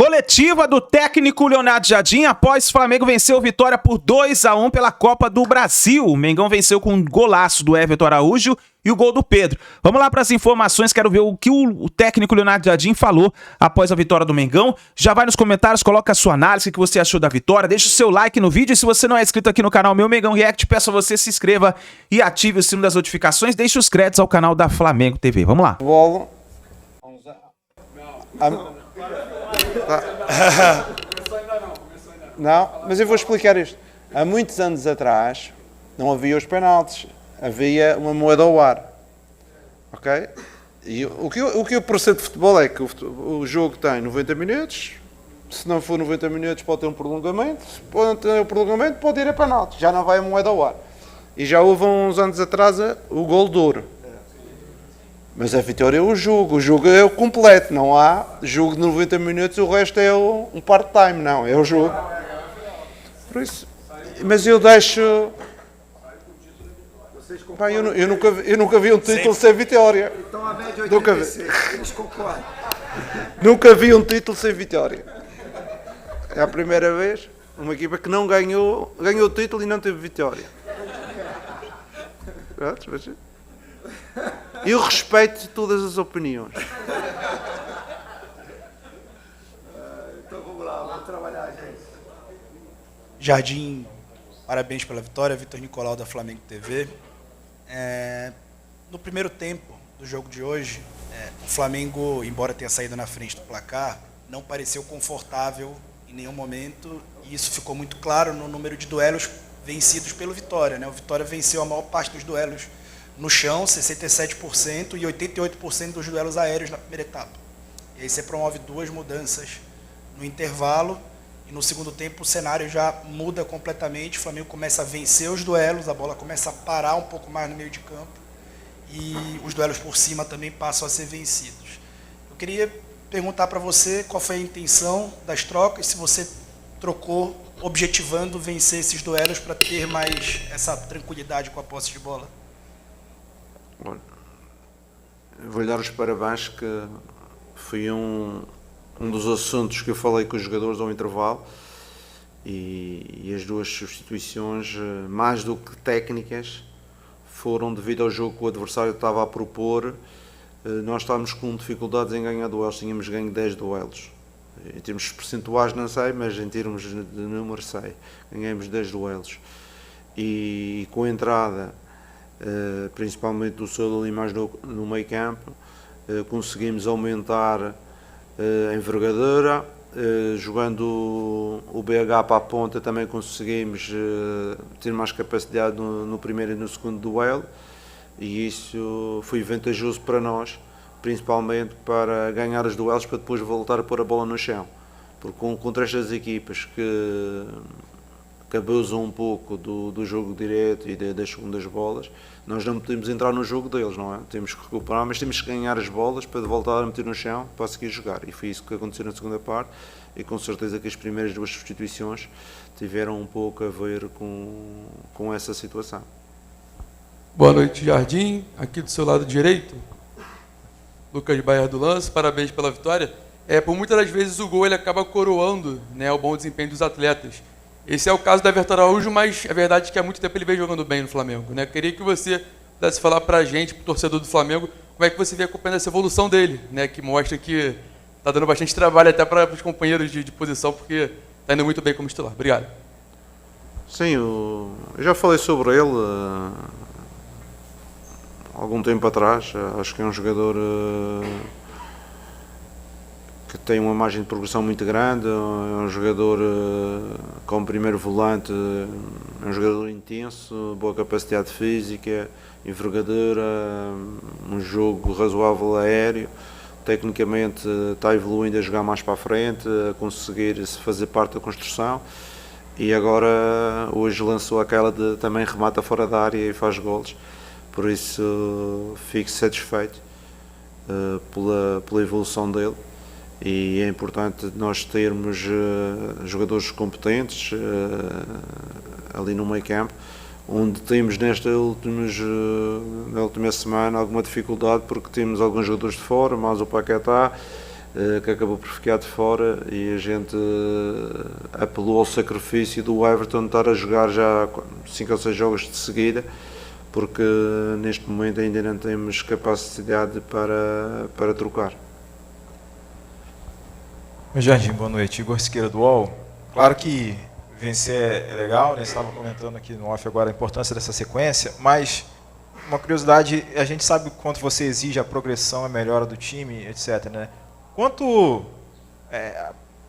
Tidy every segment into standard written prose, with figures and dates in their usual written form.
Coletiva do técnico Leonardo Jardim após o Flamengo vencer o Vitória por 2-1 pela Copa do Brasil. O Mengão venceu com um golaço do Everton Araújo e o gol do Pedro. Vamos lá para as informações, quero ver o que o técnico Leonardo Jardim falou após a vitória do Mengão. Já vai nos comentários, coloca a sua análise, o que você achou da vitória, deixa o seu like no vídeo e se você não é inscrito aqui no canal Meu Mengão React, peço a você se inscreva e ative o sino das notificações, deixe os créditos ao canal da Flamengo TV. Vamos lá. Não, mas eu vou explicar isto. Há muitos anos atrás não havia os penaltis, havia uma moeda ao ar, ok? E o que eu percebo de futebol é que o jogo tem 90 minutos, se não for 90 minutos pode ter um prolongamento, se pode ter um prolongamento pode ir a penaltis, já não vai a moeda ao ar. E já houve uns anos atrás o gol de ouro. Mas a vitória é o jogo é o completo, não há jogo de 90 minutos, o resto é um part-time, não, é o jogo. Por isso, mas eu deixo... Pá, eu nunca vi um título sem vitória. Então a média 86, eles concordam. Nunca vi um título sem vitória. É a primeira vez, uma equipa que não ganhou o título e não teve vitória. Eu respeito todas as opiniões. Então vamos lá, vamos trabalhar, gente. Jardim, parabéns pela vitória, Vitor Nicolau da Flamengo TV. No primeiro tempo do jogo de hoje, o Flamengo, embora tenha saído na frente do placar, não pareceu confortável em nenhum momento, e isso ficou muito claro no número de duelos vencidos pelo Vitória, né? O Vitória venceu a maior parte dos duelos no chão, 67%, e 88% dos duelos aéreos na primeira etapa. E aí você promove duas mudanças no intervalo, e no segundo tempo o cenário já muda completamente, o Flamengo começa a vencer os duelos, a bola começa a parar um pouco mais no meio de campo, e os duelos por cima também passam a ser vencidos. Eu queria perguntar para você qual foi a intenção das trocas, se você trocou objetivando vencer esses duelos para ter mais essa tranquilidade com a posse de bola. Vou-lhe dar os parabéns, que foi um dos assuntos que eu falei com os jogadores ao intervalo, e as duas substituições, mais do que técnicas, foram devido ao jogo que o adversário estava a propor. Nós estávamos com dificuldades em ganhar duelos, tínhamos ganho 10 duelos. Em termos percentuais não sei, mas em termos de número sei. Ganhamos 10 duelos. E com a entrada, principalmente do Sousa ali mais no meio campo, conseguimos aumentar a envergadura, jogando o BH para a ponta também conseguimos ter mais capacidade no primeiro e no segundo duelo, e isso foi vantajoso para nós, principalmente para ganhar os duelos, para depois voltar a pôr a bola no chão, porque contra estas equipas que abusam um pouco do jogo direto e das segundas bolas, nós não podemos entrar no jogo deles, não é? Temos que recuperar, mas temos que ganhar as bolas para voltar a meter no chão para seguir jogar, e foi isso que aconteceu na segunda parte, e com certeza que as primeiras duas substituições tiveram um pouco a ver com essa situação. Boa noite, Jardim, aqui do seu lado direito, Lucas Baier do Lance, parabéns pela vitória. Por muitas das vezes o gol ele acaba coroando, né, o bom desempenho dos atletas. Esse é o caso do Everton Araújo, mas a verdade é que há muito tempo ele vem jogando bem no Flamengo, né? Queria que você pudesse falar para a gente, para o torcedor do Flamengo, como é que você vem acompanhando essa evolução dele, né? Que mostra que está dando bastante trabalho até para os companheiros de posição, porque está indo muito bem como titular. Obrigado. Sim, eu já falei sobre ele há algum tempo atrás. Acho que é um jogador que tem uma margem de progressão muito grande, é um jogador como primeiro volante, é um jogador intenso, boa capacidade física, envergadura, um jogo razoável aéreo, tecnicamente está evoluindo a jogar mais para a frente, a conseguir fazer parte da construção, e agora hoje lançou aquela de também remata fora da área e faz golos, por isso fico satisfeito pela evolução dele. E é importante nós termos jogadores competentes ali no meio campo, onde temos na última semana alguma dificuldade, porque temos alguns jogadores de fora, mais o Paquetá, que acabou por ficar de fora, e a gente apelou ao sacrifício do Everton estar a jogar já 5 ou 6 jogos de seguida, porque neste momento ainda não temos capacidade para trocar. Jardim, boa noite. Igor Siqueira do UOL. Claro que vencer é legal, né? Você estava comentando aqui no off agora a importância dessa sequência, mas uma curiosidade, a gente sabe o quanto você exige a progressão, a melhora do time, etc, né? Quanto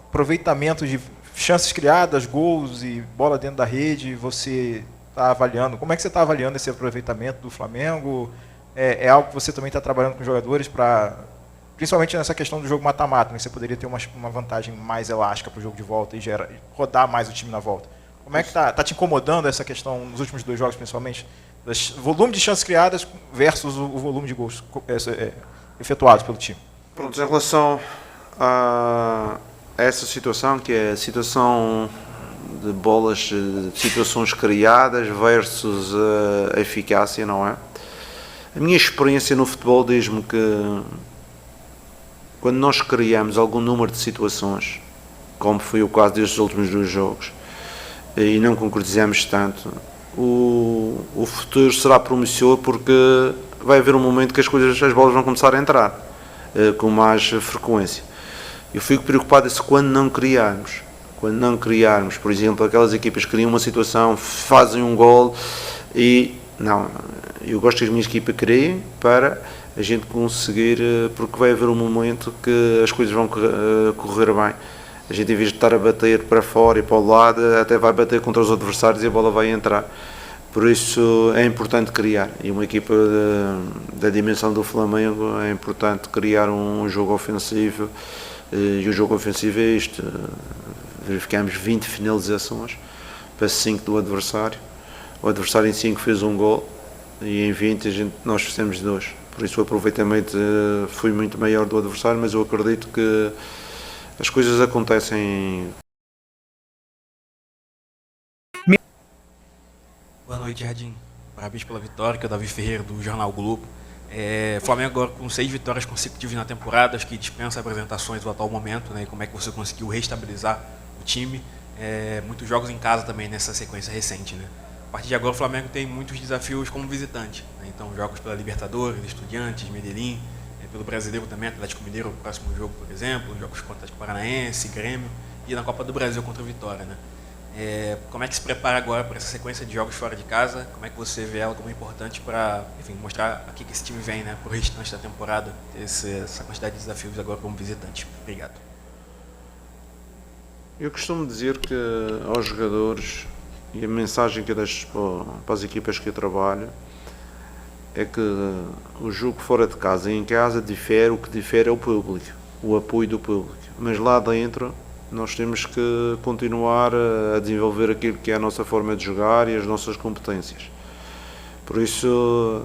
aproveitamento de chances criadas, gols e bola dentro da rede você está avaliando? Como é que você está avaliando esse aproveitamento do Flamengo? É algo que você também está trabalhando com os jogadores para, principalmente nessa questão do jogo mata-mata, né? Você poderia ter uma vantagem mais elástica para o jogo de volta e rodar mais o time na volta. Como é que está te incomodando essa questão nos últimos 2 jogos, principalmente? O volume de chances criadas versus o volume de gols efetuados pelo time. Pronto, em relação a essa situação, que é a situação de bolas, de situações criadas versus a eficácia, não é? A minha experiência no futebol diz-me que quando nós criamos algum número de situações, como foi o caso destes últimos 2 jogos, e não concretizamos tanto, o futuro será promissor, porque vai haver um momento que as bolas vão começar a entrar com mais frequência. Eu fico preocupado se quando não criarmos, por exemplo, aquelas equipas que criam uma situação, fazem um gol e não, eu gosto que as minhas equipas criem para a gente conseguir, porque vai haver um momento que as coisas vão correr bem. A gente, em vez de estar a bater para fora e para o lado, até vai bater contra os adversários e a bola vai entrar. Por isso é importante criar, e uma equipa da dimensão do Flamengo é importante criar um jogo ofensivo, e o jogo ofensivo é isto: verificamos 20 finalizações para 5 do adversário, o adversário em 5 fez um gol e em 20 nós fizemos 2, por isso o aproveitamento foi muito maior do adversário, mas eu acredito que as coisas acontecem. Boa noite, Jardim. Parabéns pela vitória, que é o Davi Ferreira, do Jornal Globo. Flamengo agora com 6 vitórias consecutivas na temporada, acho que dispensa apresentações do atual momento, né? Como é que você conseguiu reestabilizar o time. Muitos jogos em casa também nessa sequência recente, né? A partir de agora o Flamengo tem muitos desafios como visitante, né? Então jogos pela Libertadores, Estudiantes, Medellín, pelo Brasileiro também, Atlético Mineiro, o próximo jogo, por exemplo, jogos contra o Atlético Paranaense, Grêmio, e na Copa do Brasil contra o Vitória, né? Como é que se prepara agora para essa sequência de jogos fora de casa? Como é que você vê ela como importante para, enfim, mostrar aqui que esse time vem, né, para o restante da temporada, ter essa quantidade de desafios agora como visitante? Obrigado. Eu costumo dizer que aos jogadores, e a mensagem que eu deixo para as equipas que eu trabalho, é que o jogo fora de casa e em casa difere, o que difere é o público, o apoio do público, mas lá dentro nós temos que continuar a desenvolver aquilo que é a nossa forma de jogar e as nossas competências. Por isso,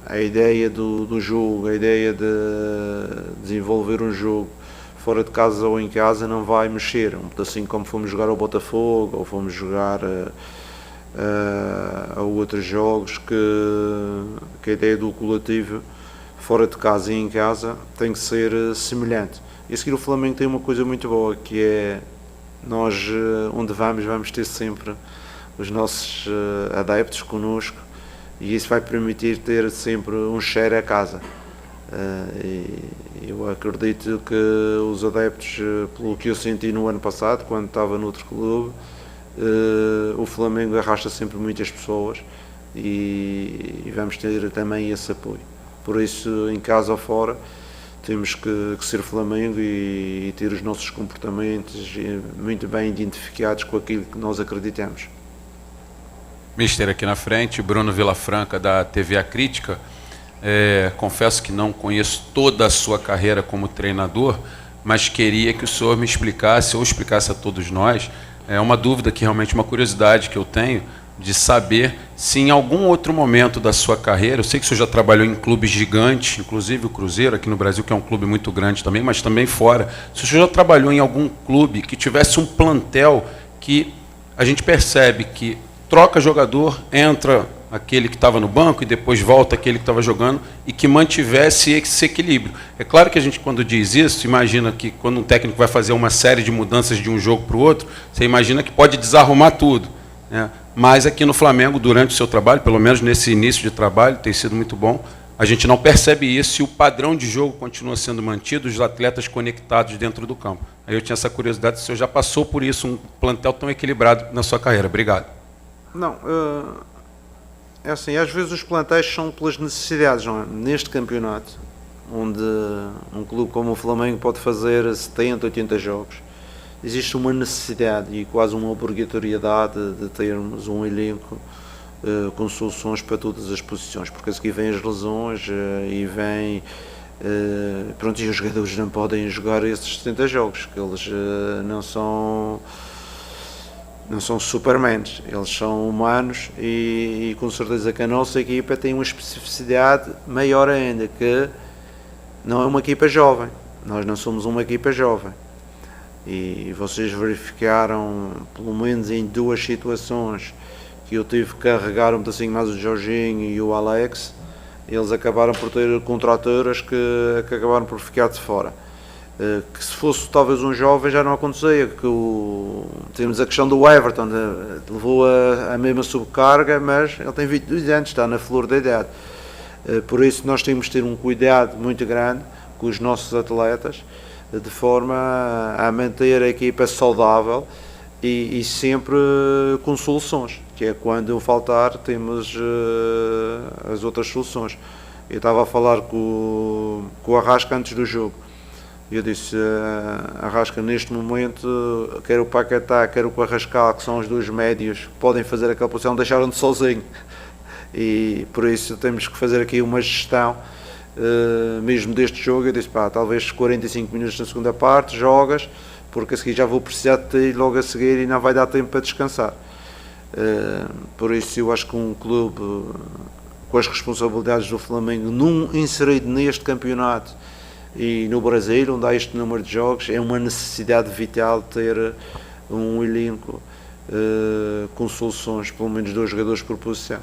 a ideia do jogo, a ideia de desenvolver um jogo fora de casa ou em casa não vai mexer, assim como fomos jogar ao Botafogo ou fomos jogar a outros jogos, que a ideia do coletivo fora de casa e em casa tem que ser semelhante. E a seguir o Flamengo tem uma coisa muito boa, que é nós, onde vamos ter sempre os nossos adeptos connosco, e isso vai permitir ter sempre um share a casa. E eu acredito que os adeptos, pelo que eu senti no ano passado, quando estava noutro clube, o Flamengo arrasta sempre muitas pessoas e vamos ter também esse apoio. Por isso, em casa ou fora, temos que ser Flamengo e ter os nossos comportamentos muito bem identificados com aquilo que nós acreditamos. Mister, aqui na frente, Bruno Vilafranca, da TV A Crítica. Confesso que não conheço toda a sua carreira como treinador, mas queria que o senhor me explicasse, ou explicasse a todos nós, uma dúvida, que realmente uma curiosidade que eu tenho, de saber se em algum outro momento da sua carreira, eu sei que o senhor já trabalhou em clubes gigantes, inclusive o Cruzeiro aqui no Brasil, que é um clube muito grande também, mas também fora, se o senhor já trabalhou em algum clube que tivesse um plantel que a gente percebe que troca jogador, entra aquele que estava no banco e depois volta aquele que estava jogando e que mantivesse esse equilíbrio. É claro que a gente, quando diz isso, imagina que quando um técnico vai fazer uma série de mudanças de um jogo para o outro, você imagina que pode desarrumar tudo, né? Mas aqui no Flamengo, durante o seu trabalho, pelo menos nesse início de trabalho, tem sido muito bom, a gente não percebe isso e o padrão de jogo continua sendo mantido, os atletas conectados dentro do campo. Aí eu tinha essa curiosidade, se o senhor já passou por isso, um plantel tão equilibrado na sua carreira. Obrigado. Não, é assim, às vezes os plantéis são pelas necessidades, não é? Neste campeonato, onde um clube como o Flamengo pode fazer 70, 80 jogos, existe uma necessidade e quase uma obrigatoriedade de termos um elenco com soluções para todas as posições, porque a seguir vêm as lesões e vem... pronto, e os jogadores não podem jogar esses 70 jogos, que eles não são supermans, eles são humanos e com certeza que a nossa equipa tem uma especificidade maior ainda, que não é uma equipa jovem, nós não somos uma equipa jovem. E vocês verificaram, pelo menos em duas situações, que eu tive que carregar um pedacinho mais o Jorginho e o Alex, eles acabaram por ter contraturas que acabaram por ficar de fora. Que se fosse talvez um jovem já não acontecia, temos a questão do Everton, levou a mesma subcarga, mas ele tem 22 anos, está na flor da idade. Por isso nós temos de ter um cuidado muito grande com os nossos atletas, de forma a manter a equipa saudável e sempre com soluções, que é quando faltar temos as outras soluções. Eu estava a falar com o Arrasca antes do jogo. Eu disse, Arrasca, neste momento, quer o Paquetá, quer o Carrascal, que são os dois médios que podem fazer aquela posição, deixaram-te sozinho. E por isso temos que fazer aqui uma gestão, mesmo deste jogo. Eu disse, talvez 45 minutos na segunda parte, jogas, porque a seguir já vou precisar de ti logo a seguir e não vai dar tempo para descansar. Por isso eu acho que um clube com as responsabilidades do Flamengo, inserido neste campeonato, e no Brasil, onde há este número de jogos, é uma necessidade vital ter um elenco com soluções, pelo menos 2 jogadores por posição.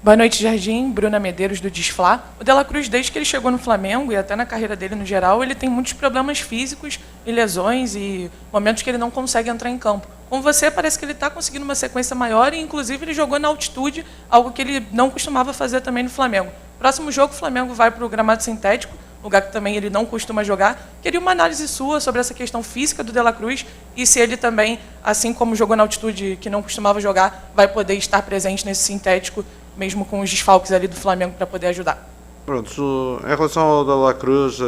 Boa noite, Jardim. Bruna Medeiros, do Desflá. O De La Cruz, desde que ele chegou no Flamengo, e até na carreira dele no geral, ele tem muitos problemas físicos e lesões e momentos que ele não consegue entrar em campo. Com você, parece que ele está conseguindo uma sequência maior e, inclusive, ele jogou na altitude, algo que ele não costumava fazer também no Flamengo. Próximo jogo, o Flamengo vai para o gramado sintético, lugar que também ele não costuma jogar. Queria uma análise sua sobre essa questão física do De La Cruz e se ele também, assim como jogou na altitude que não costumava jogar, vai poder estar presente nesse sintético, mesmo com os desfalques ali do Flamengo, para poder ajudar. Pronto, em relação ao De La Cruz,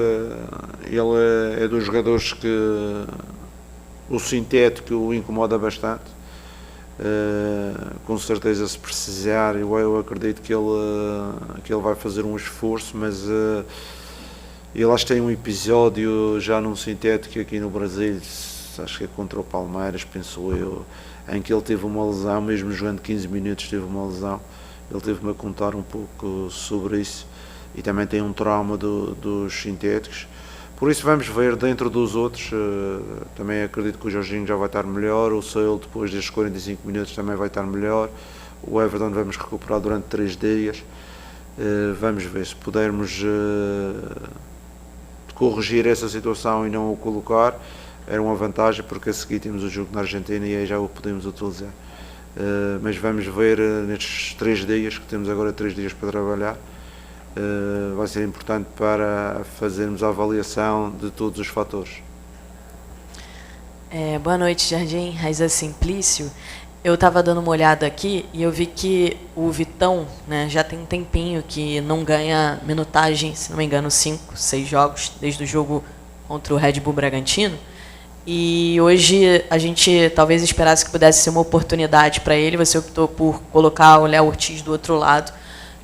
ele é dos jogadores que o sintético o incomoda bastante. Com certeza, se precisar, eu acredito que ele vai fazer um esforço, mas ele acho que tem um episódio já num sintético aqui no Brasil, acho que é contra o Palmeiras, penso eu, em que ele teve uma lesão, mesmo jogando 15 minutos teve uma lesão. Ele teve-me a contar um pouco sobre isso e também tem um trauma dos sintéticos. Por isso vamos ver dentro dos outros, também acredito que o Jorginho já vai estar melhor, o Seul depois destes 45 minutos também vai estar melhor, o Everton vamos recuperar durante 3 dias, vamos ver se pudermos corrigir essa situação e não o colocar, era uma vantagem porque a seguir temos o jogo na Argentina e aí já o podemos utilizar. Mas vamos ver nestes 3 dias, que temos agora 3 dias para trabalhar, vai ser importante para fazermos a avaliação de todos os fatores. Boa noite, Jardim. Raiza Simplício. Eu estava dando uma olhada aqui e eu vi que o Vitão, né, já tem um tempinho que não ganha minutagem, se não me engano, 5, 6 jogos, desde o jogo contra o Red Bull Bragantino. E hoje a gente talvez esperasse que pudesse ser uma oportunidade para ele. Você optou por colocar o Léo Ortiz do outro lado,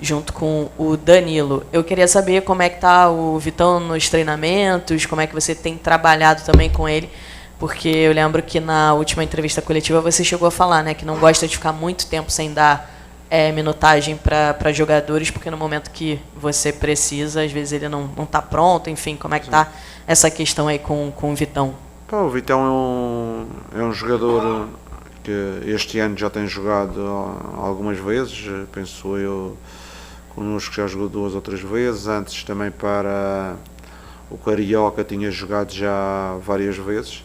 junto com o Danilo. Eu queria saber como é que está o Vitão nos treinamentos, como é que você tem trabalhado também com ele, porque eu lembro que na última entrevista coletiva você chegou a falar, né, que não gosta de ficar muito tempo sem dar minutagem para jogadores, porque no momento que você precisa, às vezes ele não está pronto. Enfim, como é que está essa questão aí com o Vitão? O Vitão é um jogador que este ano já tem jogado algumas vezes, penso eu, connosco já jogou 2 ou 3 vezes, antes também para o Carioca tinha jogado já várias vezes.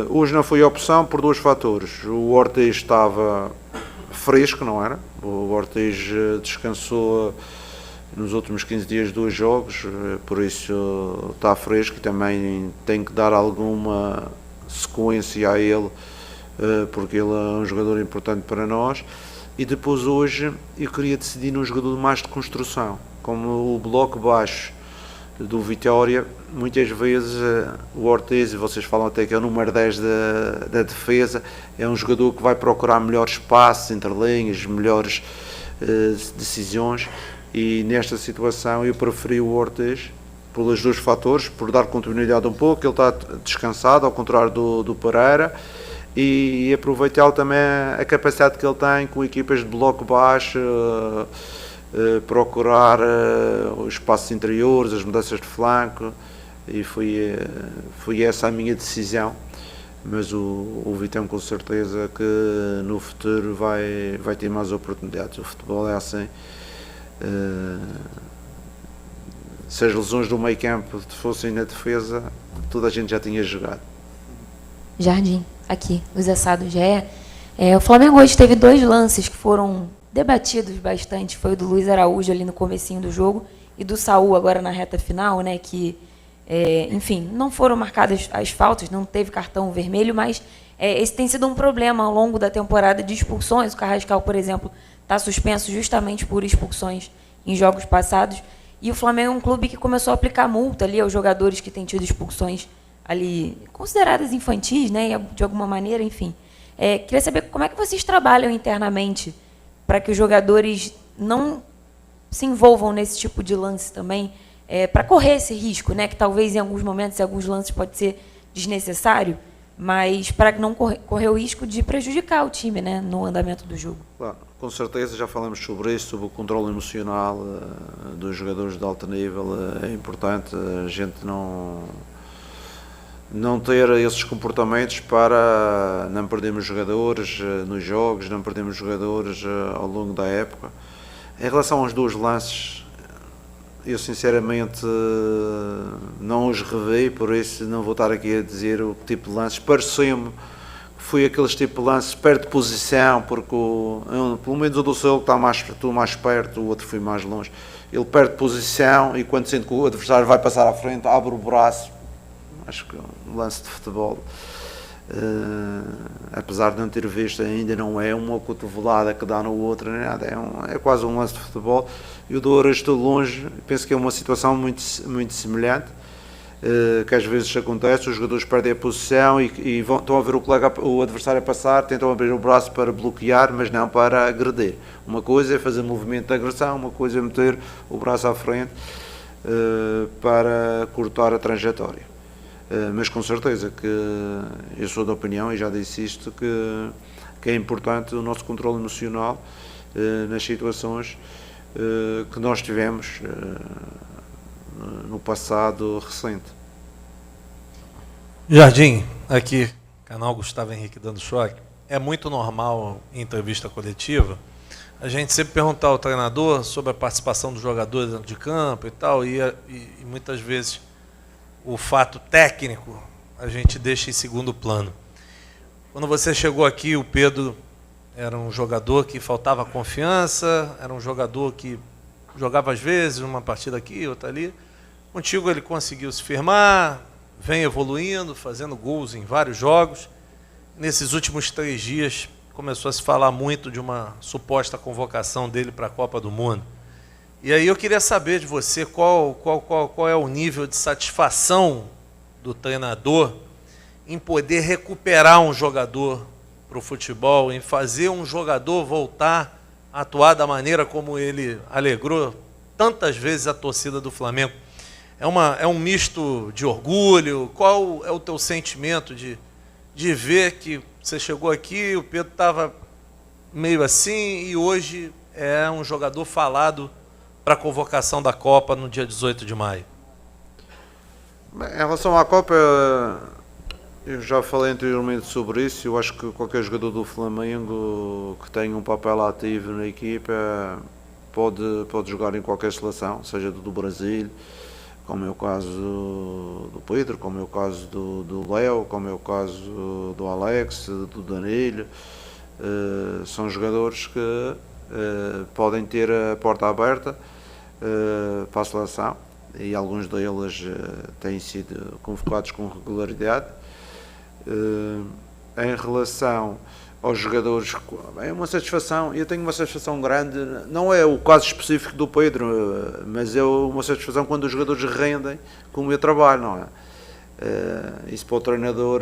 Hoje não foi opção por 2 fatores. O Ortiz estava fresco, não era? O Ortiz descansou nos últimos 15 dias 2 jogos, por isso está fresco e também tem que dar alguma sequência a ele, porque ele é um jogador importante para nós. E depois hoje eu queria decidir num jogador mais de construção, como o bloco baixo do Vitória, muitas vezes o Ortiz, e vocês falam até que é o número 10 da defesa, é um jogador que vai procurar melhores passes entre linhas, melhores decisões, e nesta situação eu preferi o Ortiz pelos 2 fatores, por dar continuidade um pouco, ele está descansado, ao contrário do Pereira, e aproveitar também a capacidade que ele tem com equipas de bloco baixo, procurar os espaços interiores, as mudanças de flanco, e foi essa a minha decisão. Mas o Vitão com certeza que no futuro vai ter mais oportunidades. O futebol é assim. Se as lesões do meio campo fossem na defesa, toda a gente já tinha jogado. Jardim, aqui, o Zé Sá do GE. O Flamengo hoje teve 2 lances que foram debatidos bastante. Foi o do Luiz Araújo ali no comecinho do jogo e do Saul agora na reta final, né, que, enfim, não foram marcadas as faltas, não teve cartão vermelho, mas esse tem sido um problema ao longo da temporada de expulsões. O Carrascal, por exemplo, está suspenso justamente por expulsões em jogos passados. E o Flamengo é um clube que começou a aplicar multa ali aos jogadores que têm tido expulsões ali consideradas infantis, né, de alguma maneira, enfim. Queria saber como é que vocês trabalham internamente para que os jogadores não se envolvam nesse tipo de lance também, para correr esse risco, né, que talvez em alguns momentos, em alguns lances pode ser desnecessário, mas para não correr o risco de prejudicar o time, né, no andamento do jogo. Claro, com certeza já falamos sobre isso, sobre o controle emocional dos jogadores de alto nível. É importante a gente não ter esses comportamentos para não perdermos jogadores nos jogos, não perdermos jogadores ao longo da época. Em relação aos 2 lances, eu sinceramente não os revi, por isso não vou estar aqui a dizer o tipo de lances. Pareceu-me que foi aqueles tipo de lances perto de posição, porque pelo menos o do Sol está mais perto, o outro foi mais longe. Ele perde posição e quando sente que o adversário vai passar à frente, abre o braço. Acho que um lance de futebol, apesar de não ter visto ainda, não é uma cotovelada que dá no outro, nem nada, é quase um lance de futebol. E o do Ouras estou longe, penso que é uma situação muito, muito semelhante, que às vezes acontece, os jogadores perdem a posição e estão a ver o adversário passar, tentam abrir o braço para bloquear, mas não para agredir. Uma coisa é fazer movimento de agressão, uma coisa é meter o braço à frente para cortar a trajetória. Mas com certeza que eu sou da opinião, e já disse isto, que é importante o nosso controle emocional nas situações que nós tivemos no passado recente. Jardim, aqui, canal Gustavo Henrique dando choque. É muito normal em entrevista coletiva a gente sempre perguntar ao treinador sobre a participação dos jogadores dentro de campo e tal, e muitas vezes o fato técnico a gente deixa em segundo plano. Quando você chegou aqui, o Pedro era um jogador que faltava confiança, era um jogador que jogava às vezes uma partida aqui, outra ali. Contigo ele conseguiu se firmar, vem evoluindo, fazendo gols em vários jogos. Nesses últimos 3 dias começou a se falar muito de uma suposta convocação dele para a Copa do Mundo. E aí eu queria saber de você qual é o nível de satisfação do treinador em poder recuperar um jogador para o futebol, em fazer um jogador voltar a atuar da maneira como ele alegrou tantas vezes a torcida do Flamengo. É um misto de orgulho? Qual é o teu sentimento de ver que você chegou aqui, o Pedro estava meio assim e hoje é um jogador falado para a convocação da Copa no dia 18 de maio? Em relação à Copa, Eu já falei anteriormente sobre isso. Eu acho que qualquer jogador do Flamengo que tenha um papel ativo na equipa pode jogar em qualquer seleção, seja do Brasil, como é o caso do Pedro, como é o caso do Léo, como é o caso do Alex, do Danilo. São jogadores que podem ter a porta aberta para a seleção, e alguns deles têm sido convocados com regularidade. Em relação aos jogadores, é uma satisfação. Eu tenho uma satisfação grande, não é o caso específico do Pedro, mas é uma satisfação quando os jogadores rendem com o meu trabalho, não é? Isso para o treinador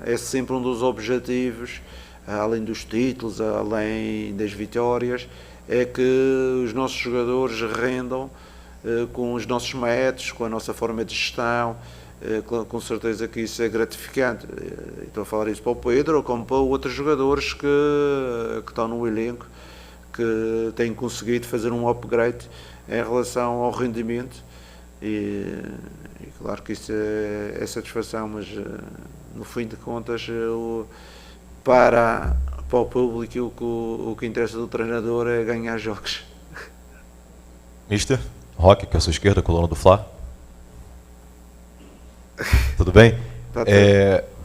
é sempre um dos objetivos, além dos títulos, além das vitórias, é que os nossos jogadores rendam com os nossos métodos, com a nossa forma de gestão. Com certeza que isso é gratificante. Estou a falar isso para o Pedro, como para outros jogadores que estão no elenco, que têm conseguido fazer um upgrade em relação ao rendimento, e claro que isso é satisfação, mas no fim de contas para o público o que interessa do treinador é ganhar jogos. Mister Roque, que é a sua esquerda, coluna do Fla. Tudo bem?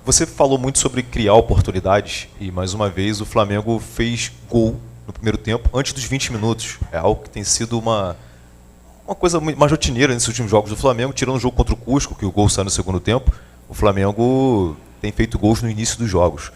Você falou muito sobre criar oportunidades e, mais uma vez, o Flamengo fez gol no primeiro tempo, antes dos 20 minutos. É algo que tem sido uma coisa mais rotineira nesses últimos jogos do Flamengo, tirando o jogo contra o Cusco, que o gol sai no segundo tempo. O Flamengo tem feito gols no início dos jogos.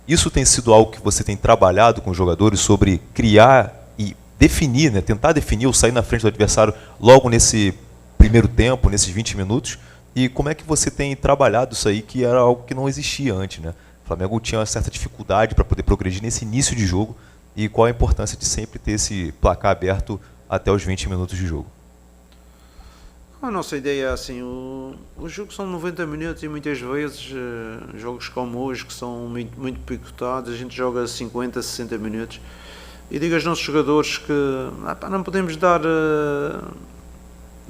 Isso tem sido algo que você tem trabalhado com os jogadores sobre criar e definir, né, tentar definir ou sair na frente do adversário logo nesse primeiro tempo, nesses 20 minutos? E como é que você tem trabalhado isso aí, que era algo que não existia antes, né? O Flamengo tinha uma certa dificuldade para poder progredir nesse início de jogo, e qual a importância de sempre ter esse placar aberto até os 20 minutos de jogo? A nossa ideia é assim, os jogos são 90 minutos e muitas vezes jogos como hoje, que são muito picotados, a gente joga 50, 60 minutos, e digo aos nossos jogadores que não podemos dar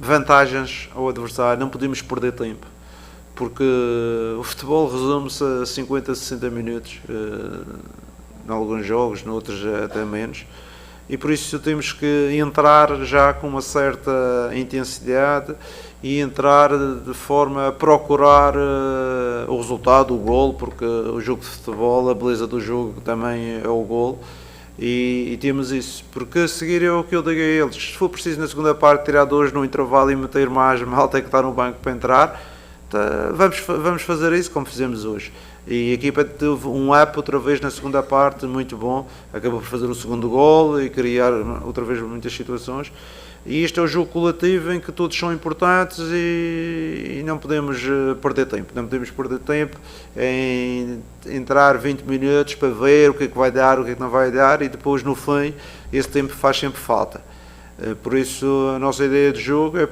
vantagens ao adversário, não podemos perder tempo, porque o futebol resume-se a 50, 60 minutos, em alguns jogos, noutros até menos, e por isso temos que entrar já com uma certa intensidade e entrar de forma a procurar o resultado, o golo, porque o jogo de futebol, a beleza do jogo também é o golo. E temos isso, porque a seguir é o que eu digo a eles: se for preciso na segunda parte tirar 2 no intervalo e meter mais malta que está no banco para entrar, vamos fazer isso como fizemos hoje. E a equipa teve um up outra vez na segunda parte, muito bom, acabou por fazer o segundo gol e criar outra vez muitas situações. E este é o jogo coletivo em que todos são importantes e não podemos perder tempo. Não podemos perder tempo em entrar 20 minutos para ver o que é que vai dar, o que é que não vai dar, e depois no fim esse tempo faz sempre falta. Por isso a nossa ideia de jogo é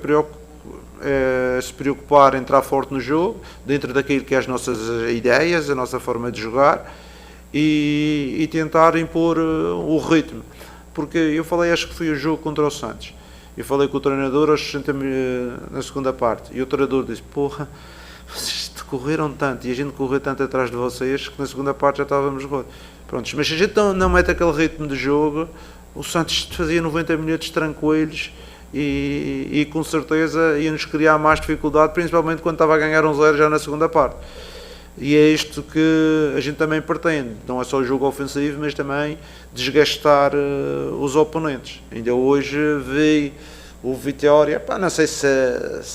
se preocupar em entrar forte no jogo, dentro daquilo que é as nossas ideias, a nossa forma de jogar, e tentar impor o ritmo. Porque eu falei, acho que foi o jogo contra o Santos. Eu falei com o treinador aos 60 na segunda parte, e o treinador disse: porra, vocês correram tanto e a gente correu tanto atrás de vocês que na segunda parte já estávamos rotos. Pronto, mas se a gente não mete aquele ritmo de jogo, o Santos fazia 90 minutos tranquilos e com certeza ia-nos criar mais dificuldade, principalmente quando estava a ganhar 1-0 já na segunda parte. E é isto que a gente também pretende, não é só o jogo ofensivo, mas também desgastar os oponentes. Ainda hoje vi o Vitória, não sei se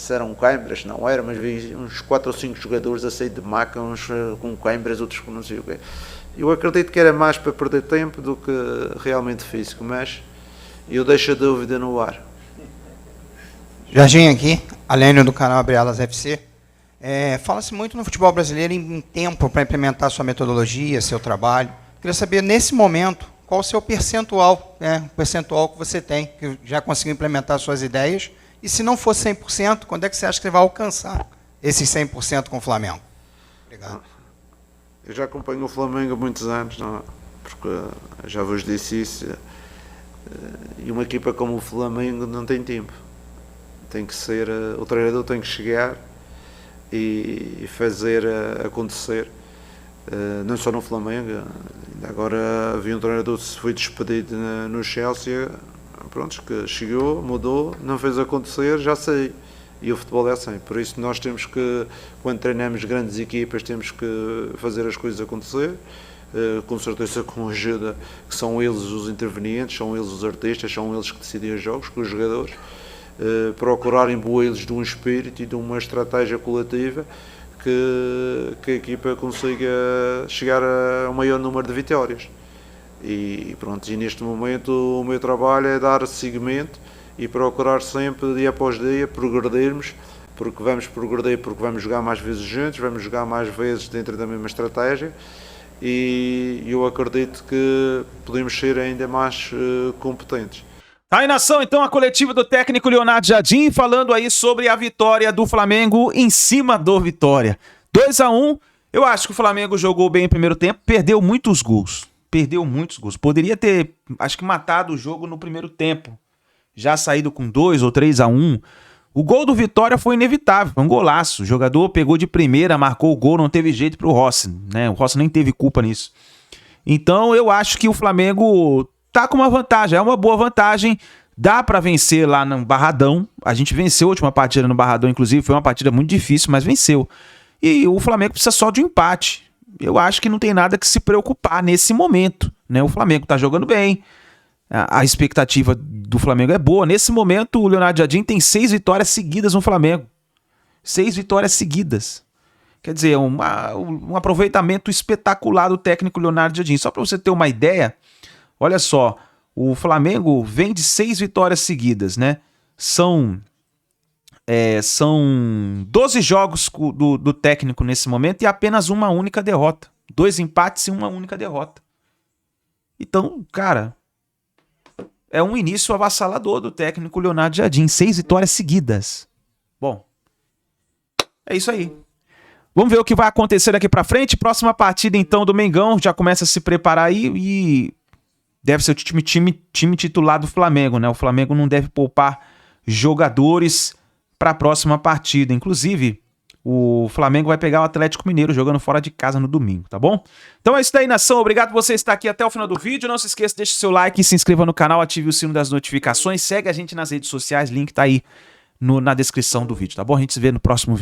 eram câimbras, não era, mas vi uns 4 ou 5 jogadores a sair de maca, uns com câimbras, outros com não sei o quê. Eu acredito que era mais para perder tempo do que realmente físico, mas eu deixo a dúvida no ar. Jorginho aqui, Alênio do canal Abre Alas FC. Fala-se muito no futebol brasileiro em tempo para implementar sua metodologia, seu trabalho. Queria saber, nesse momento, qual o seu percentual, o percentual que você tem, que já conseguiu implementar suas ideias, e se não for 100%, quando é que você acha que vai alcançar esses 100% com o Flamengo? Obrigado. Eu já acompanho o Flamengo há muitos anos, não é? Porque já vos disse isso, e uma equipa como o Flamengo não tem tempo. Tem que ser, o treinador tem que chegar e fazer acontecer. Não só no Flamengo, ainda agora havia um treinador que se foi despedido no Chelsea, pronto, que chegou, mudou, não fez acontecer, já sei. E o futebol é assim, por isso nós temos que, quando treinamos grandes equipas, temos que fazer as coisas acontecer, com certeza com ajuda, que são eles os intervenientes, são eles os artistas, são eles que decidem os jogos, com os jogadores, procurar imbuí-los de um espírito e de uma estratégia coletiva que a equipa consiga chegar a maior número de vitórias. E pronto, e neste momento o meu trabalho é dar seguimento e procurar sempre, dia após dia, progredirmos, porque vamos progredir, porque vamos jogar mais vezes juntos, vamos jogar mais vezes dentro da mesma estratégia, e eu acredito que podemos ser ainda mais competentes. Tá aí, nação, então, a coletiva do técnico Leonardo Jardim, falando aí sobre a vitória do Flamengo em cima do Vitória. 2-1, eu acho que o Flamengo jogou bem no primeiro tempo, perdeu muitos gols. Poderia ter, acho que, matado o jogo no primeiro tempo, já saído com 2 ou 3-1. O gol do Vitória foi inevitável, foi um golaço. O jogador pegou de primeira, marcou o gol, não teve jeito pro Rossi, né? O Rossi nem teve culpa nisso. Então, eu acho que o Flamengo tá com uma vantagem, é uma boa vantagem, dá pra vencer lá no Barradão. A gente venceu a última partida no Barradão, inclusive, foi uma partida muito difícil, mas venceu. E o Flamengo precisa só de um empate. Eu acho que não tem nada que se preocupar nesse momento, né? O Flamengo tá jogando bem, a expectativa do Flamengo é boa. Nesse momento, o Leonardo Jardim tem 6 vitórias seguidas no Flamengo. 6 vitórias seguidas. Quer dizer, um aproveitamento espetacular do técnico Leonardo Jardim. Só para você ter uma ideia, olha só, o Flamengo vem de 6 vitórias seguidas, né? São 12 jogos do técnico nesse momento e apenas uma única derrota. 2 empates e uma única derrota. Então, cara, é um início avassalador do técnico Leonardo Jardim. 6 vitórias seguidas. Bom, é isso aí. Vamos ver o que vai acontecer daqui pra frente. Próxima partida, então, do Mengão. Já começa a se preparar aí e deve ser o time titular do Flamengo, né? O Flamengo não deve poupar jogadores para a próxima partida. Inclusive, o Flamengo vai pegar o Atlético Mineiro jogando fora de casa no domingo, tá bom? Então é isso daí, nação. Obrigado por você estar aqui até o final do vídeo. Não se esqueça, deixe seu like, se inscreva no canal, ative o sino das notificações, segue a gente nas redes sociais, link tá aí na descrição do vídeo, tá bom? A gente se vê no próximo vídeo.